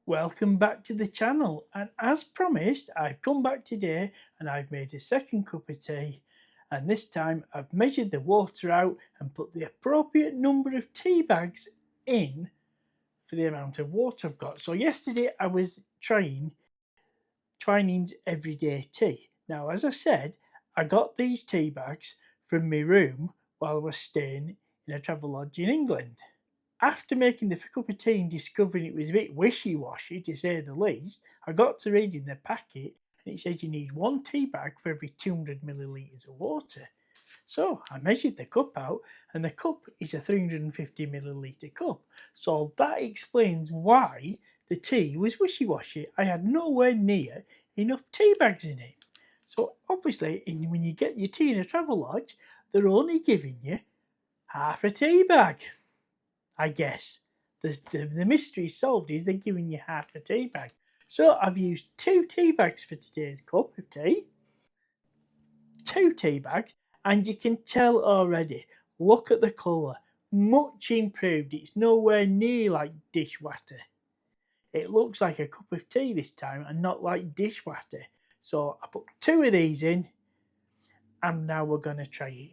Welcome back to the channel, and as promised I've come back today and I've made a second cup of tea, and this time I've measured the water out and put the appropriate number of tea bags in for the amount of water I've got. So yesterday I was trying Twinings Everyday Tea. Now, as I said, I got these tea bags from my room while I was staying in a travel lodge in England. After making the cup of tea and discovering it was a bit wishy-washy to say the least, I got to reading the packet and it says you need one tea bag for every 200 millilitres of water. So I measured the cup out and the cup is a 350 millilitre cup. So that explains why the tea was wishy-washy. I had nowhere near enough tea bags in it. So obviously when you get your tea in a travel lodge, they're only giving you half a tea bag. I guess the mystery solved is they're giving you half a tea bag. So I've used 2 tea bags for today's cup of tea. 2 tea bags, and you can tell already. Look at the colour, much improved. It's nowhere near like dishwater. It looks like a cup of tea this time and not like dishwater. So I put 2 of these in, and now we're going to try it.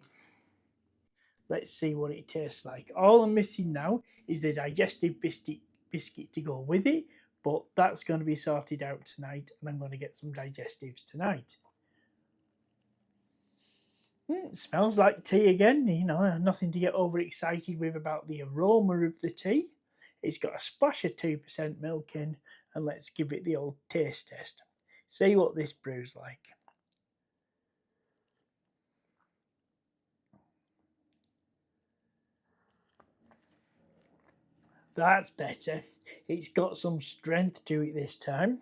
Let's see what it tastes like. All I'm missing now is the digestive biscuit to go with it, but that's going to be sorted out tonight, and I'm going to get some digestives tonight. It smells like tea again, nothing to get overexcited with about the aroma of the tea. It's got a splash of 2% milk in, and let's give it the old taste test. See what this brew's like. That's better. It's got some strength to it this time.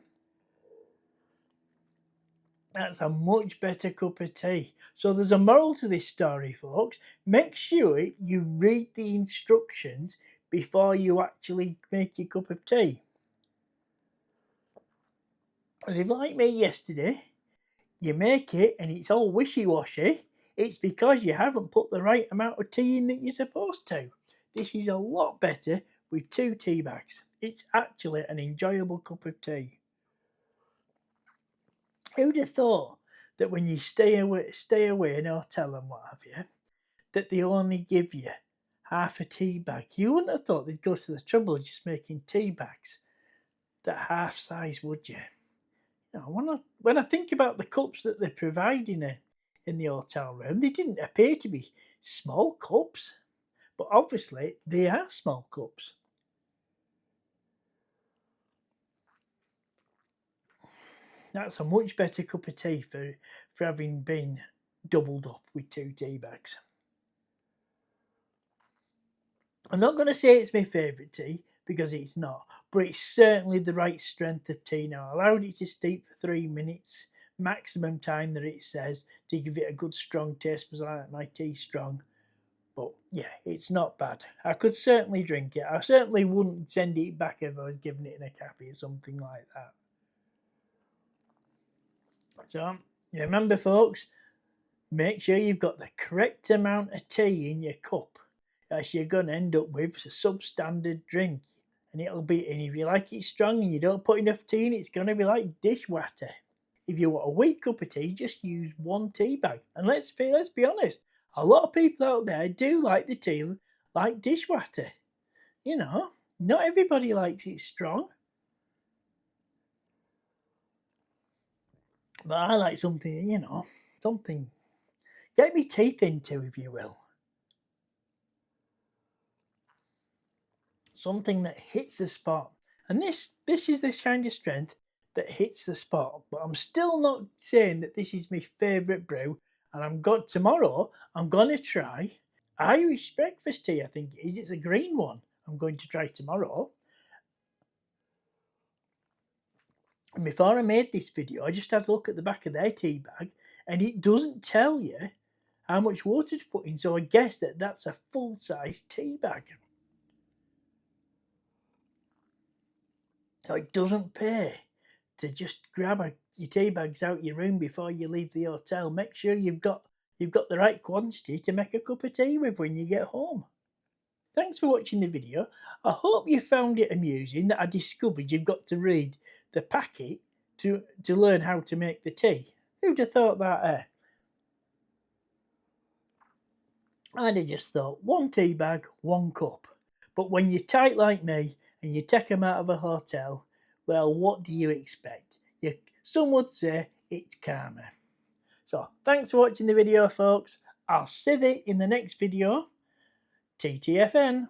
That's a much better cup of tea. So there's a moral to this story, folks. Make sure you read the instructions before you actually make your cup of tea. As if like me yesterday, you make it and it's all wishy-washy, it's because you haven't put the right amount of tea in that you're supposed to. This is a lot better with 2 tea bags. It's actually an enjoyable cup of tea. Who'd have thought that when you stay away in a hotel and what have you, that they only give you half a tea bag? You wouldn't have thought they'd go to the trouble of just making tea bags that half size, would you? When I think about the cups that they provide in the hotel room, they didn't appear to be small cups, but obviously they are small cups. That's a much better cup of tea for having been doubled up with 2 tea bags. I'm not going to say it's my favourite tea because it's not, but it's certainly the right strength of tea now. I allowed it to steep for 3 minutes, maximum time that it says, to give it a good strong taste because I like my tea strong. But yeah, it's not bad. I could certainly drink it. I certainly wouldn't send it back if I was giving it in a cafe or something like that. So, you remember, folks, make sure you've got the correct amount of tea in your cup, as you're going to end up with a substandard drink. And if you like it strong and you don't put enough tea in, it's going to be like dishwater. If you want a weak cup of tea, just use 1 tea bag. And let's be honest, a lot of people out there do like the tea like dishwater. Not everybody likes it strong. But I like something, something. Get me teeth into, if you will. Something that hits the spot. And this is this kind of strength that hits the spot. But I'm still not saying that this is my favourite brew. And tomorrow I'm gonna try Irish breakfast tea, I think it is. It's a green one. I'm going to try tomorrow. And before I made this video, I just had a look at the back of their tea bag, and it doesn't tell you how much water to put in. So I guess that's a full-size tea bag. So it doesn't pay to just grab your tea bags out your room before you leave the hotel. Make sure you've got the right quantity to make a cup of tea with when you get home. Thanks for watching the video. I hope you found it amusing that I discovered you've got to read the packet to learn how to make the tea. Who'd have thought that, eh? I'd have just thought one tea bag, one cup. But when you're tight like me and you take 'em out of a hotel, well, what do you expect? Some would say it's karma. So, thanks for watching the video, folks. I'll see you in the next video. TTFN.